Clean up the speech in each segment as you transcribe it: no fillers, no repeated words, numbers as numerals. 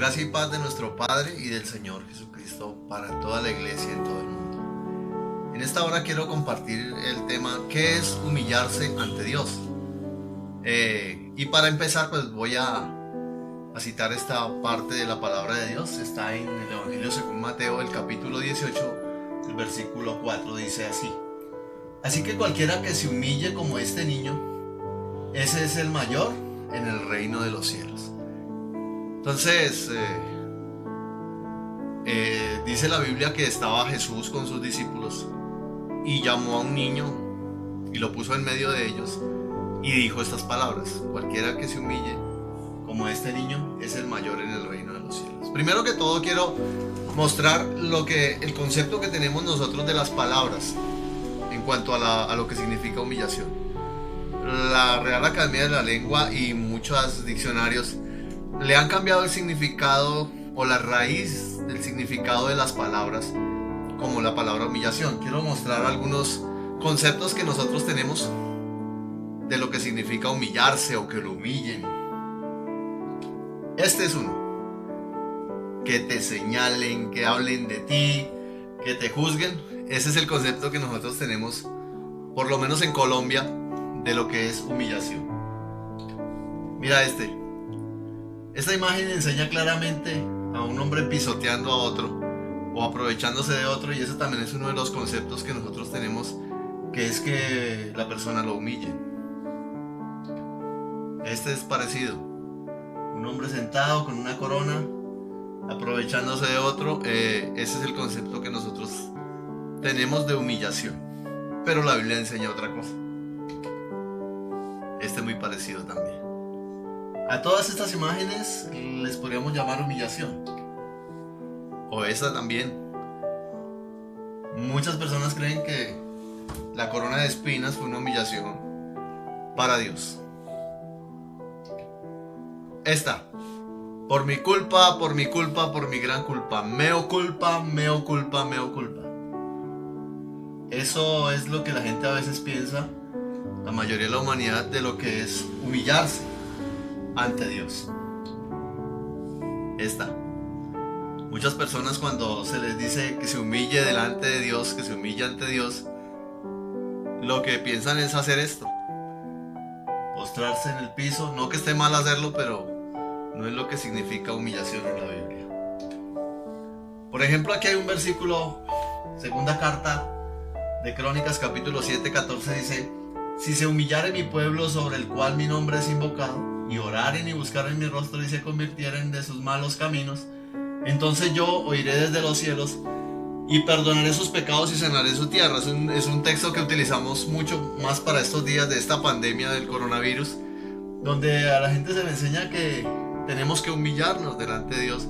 Gracia y paz de nuestro Padre y del Señor Jesucristo para toda la iglesia en todo el mundo. En esta hora quiero compartir el tema ¿qué es humillarse ante Dios? Y para empezar pues voy a citar esta parte de la palabra de Dios. Está en el Evangelio según Mateo, el capítulo 18, el versículo 4 dice así: así que cualquiera que se humille como este niño, ese es el mayor en el reino de los cielos. Entonces, dice la Biblia que estaba Jesús con sus discípulos y llamó a un niño y lo puso en medio de ellos y dijo estas palabras: cualquiera que se humille como este niño es el mayor en el reino de los cielos. Primero que todo quiero mostrar el concepto que tenemos nosotros de las palabras en cuanto a lo que significa humillación. La Real Academia de la Lengua y muchos diccionarios le han cambiado el significado o la raíz del significado de las palabras, como la palabra humillación. Quiero mostrar algunos conceptos que nosotros tenemos de lo que significa humillarse o que lo humillen. Este es uno: que te señalen, que hablen de ti, que te juzguen. Ese es el concepto que nosotros tenemos, por lo menos en Colombia, de lo que es humillación. Mira esta imagen enseña claramente a un hombre pisoteando a otro o aprovechándose de otro, y ese también es uno de los conceptos que nosotros tenemos, que es que la persona lo humille. Este es parecido: un hombre sentado con una corona aprovechándose de otro. Ese es el concepto que nosotros tenemos de humillación, pero la Biblia enseña otra cosa. Este es muy parecido también. A todas estas imágenes les podríamos llamar humillación. O esta también. Muchas personas creen que la corona de espinas fue una humillación para Dios. Esta: por mi culpa, por mi culpa, por mi gran culpa. Meo culpa, meo culpa, meo culpa. Eso es lo que la gente a veces piensa, la mayoría de la humanidad, de lo que es humillarse ante Dios. Muchas personas, cuando se les dice que se humille delante de Dios, que se humille ante Dios, lo que piensan es hacer esto: postrarse en el piso. No que esté mal hacerlo, pero no es lo que significa humillación en la Biblia. Por ejemplo, aquí hay un versículo, segunda carta de Crónicas, capítulo 7, 14, dice: si se humillare mi pueblo, sobre el cual mi nombre es invocado, y oraren y buscaren mi rostro y se convirtieren de sus malos caminos, entonces yo oiré desde los cielos y perdonaré sus pecados y sanaré su tierra. Es un texto que utilizamos mucho más para estos días de esta pandemia del coronavirus, donde a la gente se le enseña que tenemos que humillarnos delante de Dios,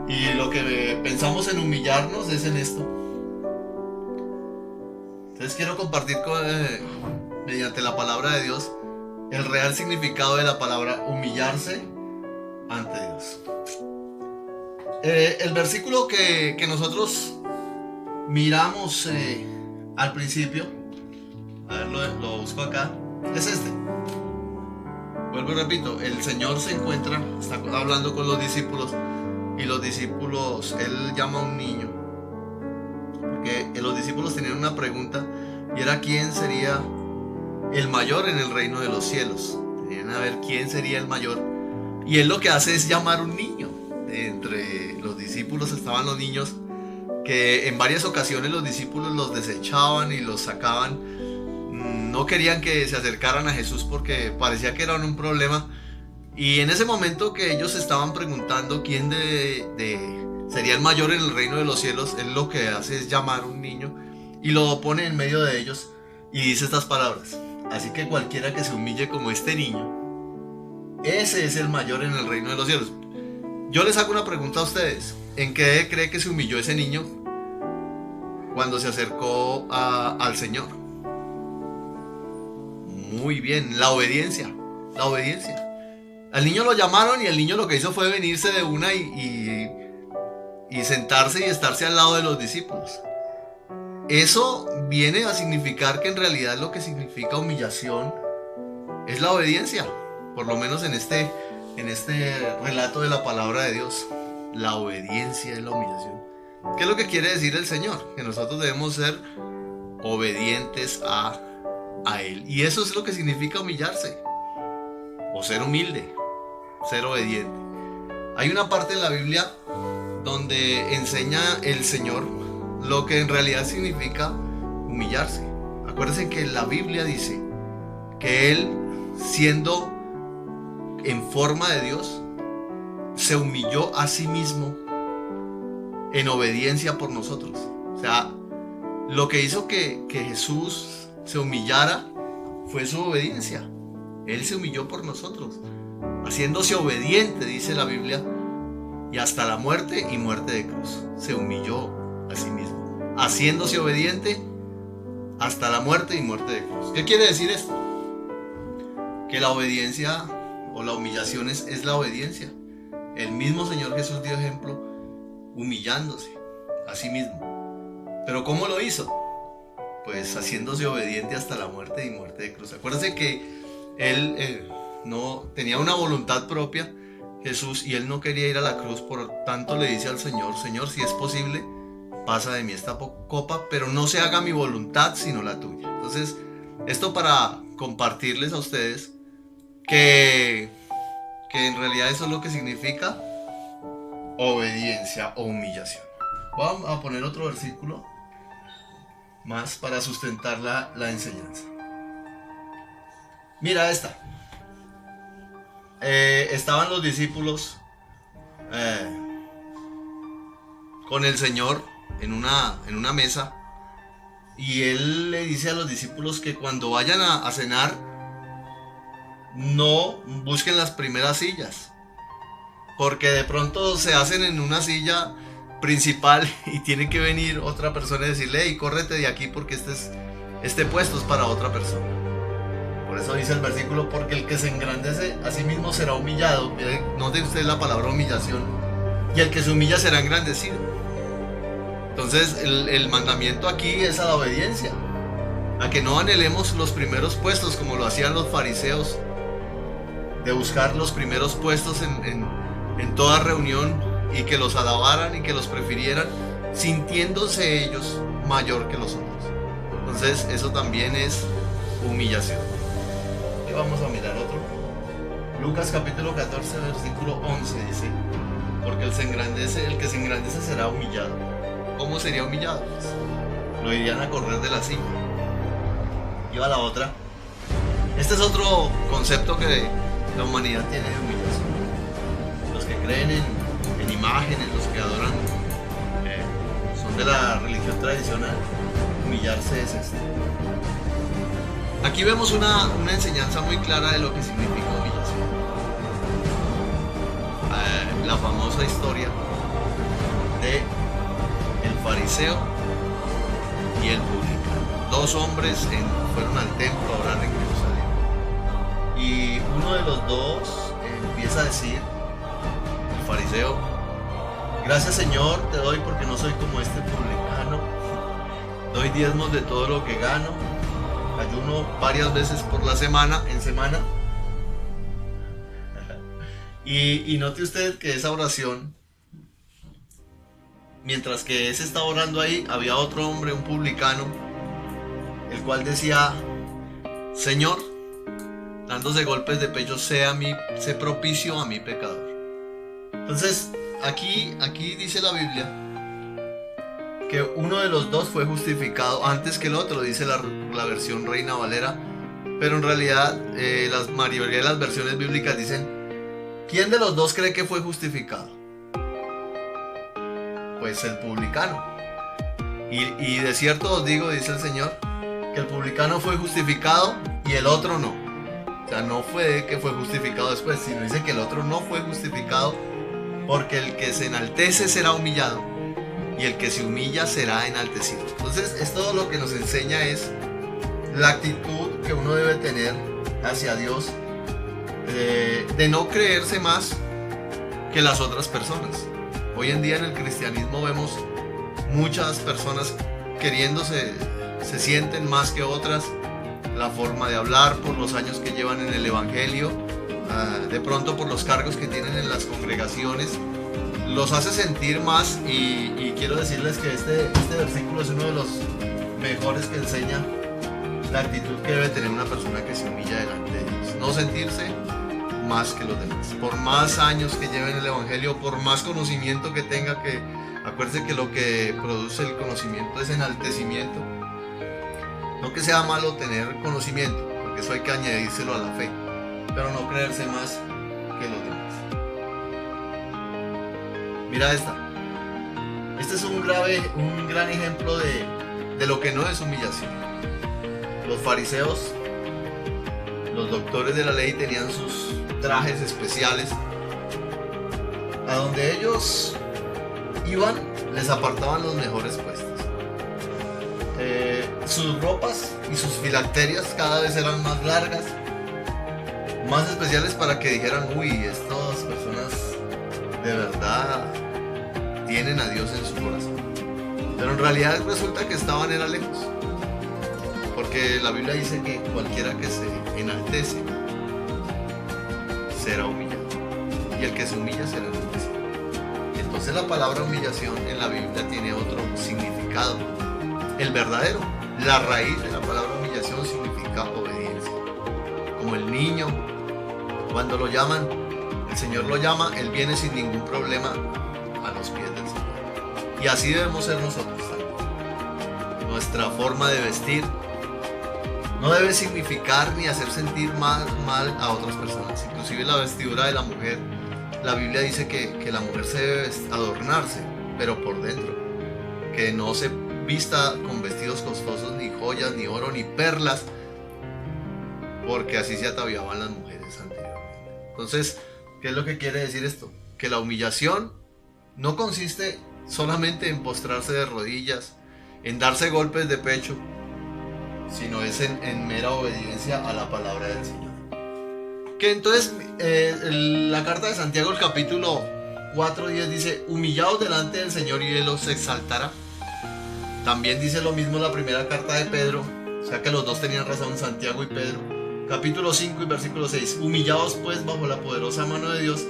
y lo que pensamos en humillarnos es en esto. Entonces quiero compartir mediante la palabra de Dios el real significado de la palabra humillarse ante Dios. El versículo que nosotros miramos al principio, a ver, lo busco acá, es este. Vuelvo y repito: el Señor está hablando con los discípulos, y los discípulos, Él llama a un niño, porque los discípulos tenían una pregunta, y era quién sería el mayor en el reino de los cielos. Tenían a ver quién sería el mayor, y Él lo que hace es llamar a un niño. Entre los discípulos estaban los niños, que en varias ocasiones los discípulos los desechaban y los sacaban. No querían que se acercaran a Jesús porque parecía que eran un problema. Y en ese momento que ellos estaban preguntando quién sería el mayor en el reino de los cielos, Él lo que hace es llamar a un niño y lo pone en medio de ellos y dice estas palabras: así que cualquiera que se humille como este niño, ese es el mayor en el reino de los cielos. Yo les hago una pregunta a ustedes: ¿en qué cree que se humilló ese niño cuando se acercó al Señor? Muy bien, la obediencia. Al niño lo llamaron y el niño lo que hizo fue venirse de una y sentarse y estarse al lado de los discípulos. Eso viene a significar que en realidad lo que significa humillación es la obediencia, por lo menos en este relato de la palabra de Dios. la obediencia es la humillación. ¿Qué es lo que quiere decir el Señor? Que nosotros debemos ser obedientes a Él. Y eso es lo que significa humillarse, o ser humilde, ser obediente. Hay una parte en la Biblia donde enseña el Señor lo que en realidad significa humillarse. Acuérdense que la Biblia dice que Él, siendo en forma de Dios, se humilló a sí mismo en obediencia por nosotros. O sea, lo que hizo que Jesús se humillara fue su obediencia. Él se humilló por nosotros, haciéndose obediente, dice la Biblia, y hasta la muerte y muerte de cruz. Se humilló a sí mismo, haciéndose obediente hasta la muerte y muerte de cruz. ¿Qué quiere decir esto? Que la obediencia o la humillación es la obediencia. El mismo Señor Jesús dio ejemplo humillándose a sí mismo. ¿Pero cómo lo hizo? Pues haciéndose obediente hasta la muerte y muerte de cruz. Acuérdense que Él no tenía una voluntad propia, Jesús, y Él no quería ir a la cruz. Por tanto le dice al Señor: Señor, si es posible, pasa de mí esta copa, pero no se haga mi voluntad sino la tuya. Entonces, esto para compartirles a ustedes que en realidad eso es lo que significa obediencia o humillación. Vamos a poner otro versículo más para sustentar la enseñanza. Mira esta. Estaban los discípulos con el Señor en una mesa, y Él le dice a los discípulos que cuando vayan a cenar, no busquen las primeras sillas, porque de pronto se hacen en una silla principal y tiene que venir otra persona y decirle: hey, córrete de aquí porque este puesto es para otra persona. Por eso dice el versículo: porque el que se engrandece a sí mismo será humillado. Note usted la palabra humillación. Y el que se humilla será engrandecido. Entonces el mandamiento aquí es a la obediencia, a que no anhelemos los primeros puestos como lo hacían los fariseos, de buscar los primeros puestos en toda reunión, y que los alabaran y que los prefirieran, sintiéndose ellos mayor que los otros. Entonces eso también es humillación. Y vamos a mirar otro. Lucas capítulo 14 versículo 11 dice: porque el que se engrandece será humillado. ¿Cómo sería humillado? Pues lo irían a correr de la silla. Y va la otra. Este es otro concepto que la humanidad tiene de humillación. Los que creen en imágenes, los que adoran, son de la religión tradicional. Humillarse es esto. Aquí vemos una enseñanza muy clara de lo que significa humillación. La famosa historia de el fariseo y el publicano. Dos hombres fueron al templo a orar en Jerusalén, y uno de los dos empieza a decir, el fariseo: gracias, Señor, te doy porque no soy como este publicano. Doy diezmos de todo lo que gano. Ayuno varias veces por la semana. Y note usted que esa oración, mientras que ese estaba orando ahí, había otro hombre, un publicano, el cual decía: Señor, dándose golpes de pecho, sé propicio a mi pecador. Entonces, aquí dice la Biblia que uno de los dos fue justificado antes que el otro, dice la versión Reina Valera, pero en realidad la mayoría de las versiones bíblicas dicen: ¿quién de los dos cree que fue justificado? Pues el publicano. Y de cierto os digo, dice el Señor, que el publicano fue justificado y el otro no. O sea, no fue que fue justificado después, sino dice que el otro no fue justificado, porque el que se enaltece será humillado y el que se humilla será enaltecido. Entonces, esto lo que nos enseña es la actitud que uno debe tener hacia Dios, de no creerse más que las otras personas. Hoy en día en el cristianismo vemos muchas personas se sienten más que otras, la forma de hablar, por los años que llevan en el evangelio, de pronto por los cargos que tienen en las congregaciones, los hace sentir más y quiero decirles que este versículo es uno de los mejores que enseña la actitud que debe tener una persona que se humilla delante de Dios. No sentirse más que los demás. Por más años que lleve en el Evangelio, por más conocimiento que tenga, que acuérdense que lo que produce el conocimiento es enaltecimiento. No que sea malo tener conocimiento, porque eso hay que añadírselo a la fe, pero no creerse más que los demás. Mira esta. Este es un gran ejemplo de lo que no es humillación. Los fariseos, los doctores de la ley, tenían sus trajes especiales. A donde ellos iban, les apartaban los mejores puestos. Sus ropas y sus filacterias cada vez eran más largas, más especiales, para que dijeran: uy, estas personas de verdad tienen a Dios en su corazón. Pero en realidad resulta que estaban lejos, porque la Biblia dice que cualquiera que se enaltece será humillado, y el que se humilla será enaltecido. Entonces la palabra humillación en la Biblia tiene otro significado, el verdadero. La raíz de la palabra humillación significa obediencia. Como el niño, cuando lo llaman, el Señor lo llama, Él viene sin ningún problema a los pies del Señor. Y así debemos ser nosotros también. Nuestra forma de vestir no debe significar ni hacer sentir mal a otras personas. Inclusive la vestidura de la mujer, la Biblia dice que la mujer se debe adornarse, pero por dentro, que no se vista con vestidos costosos, ni joyas, ni oro, ni perlas, porque así se ataviaban las mujeres anteriormente. Entonces, ¿qué es lo que quiere decir esto? Que la humillación no consiste solamente en postrarse de rodillas, en darse golpes de pecho, sino es en mera obediencia a la palabra del Señor. Que entonces la carta de Santiago, el capítulo 4:10 dice: humillaos delante del Señor y Él os exaltará. También dice lo mismo la primera carta de Pedro, o sea que los dos tenían razón, Santiago y Pedro. Capítulo 5 y versículo 6: humillaos pues bajo la poderosa mano de Dios,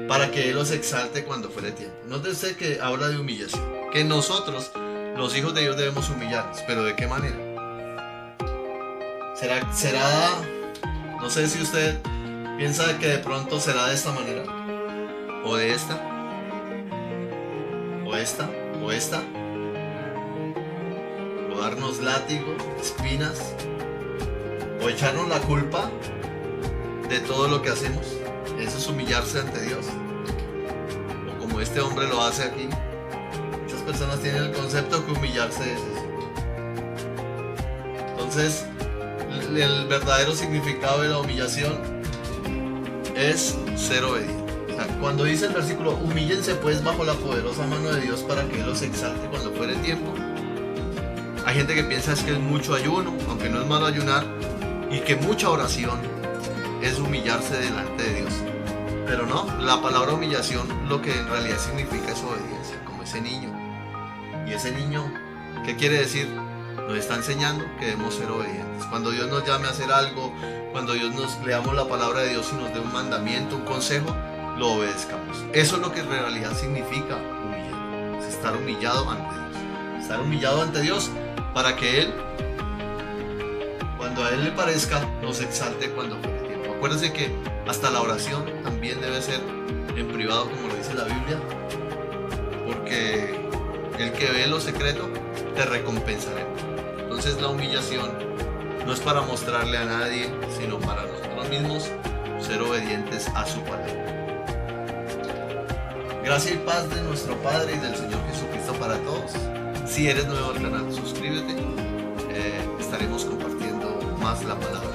para que Él os exalte cuando fuere tiempo. Nótese que habla de humillación, que nosotros, los hijos de Dios, debemos humillarnos. ¿Pero de qué manera? ¿Será, no sé si usted piensa que de pronto será de esta manera, o de esta, o esta, o esta, o darnos látigo, espinas, o echarnos la culpa de todo lo que hacemos? Eso es humillarse ante Dios. O como este hombre lo hace aquí. Muchas personas tienen el concepto que humillarse es eso. Entonces, el verdadero significado de la humillación es ser obediente. O sea, cuando dice el versículo: humíllense pues bajo la poderosa mano de Dios, para que Él los exalte cuando fuere tiempo. Hay gente que piensa es que es mucho ayuno, aunque no es malo ayunar, y que mucha oración es humillarse delante de Dios. Pero no, la palabra humillación lo que en realidad significa es obediencia, como ese niño. Y ese niño, ¿qué quiere decir? Nos está enseñando que debemos ser obedientes. Cuando Dios nos llame a hacer algo, cuando Dios nos leamos la palabra de Dios y nos dé un mandamiento, un consejo, lo obedezcamos. Eso es lo que en realidad significa humillar. Es estar humillado ante Dios. Estar humillado ante Dios para que Él, cuando a Él le parezca, nos exalte cuando fuere tiempo. Acuérdense que hasta la oración también debe ser en privado, como lo dice la Biblia, porque el que ve lo secreto te recompensará. Entonces la humillación no es para mostrarle a nadie, sino para nosotros mismos ser obedientes a su palabra. Gracia y paz de nuestro Padre y del Señor Jesucristo para todos. Si eres nuevo al canal, suscríbete. Estaremos compartiendo más la palabra.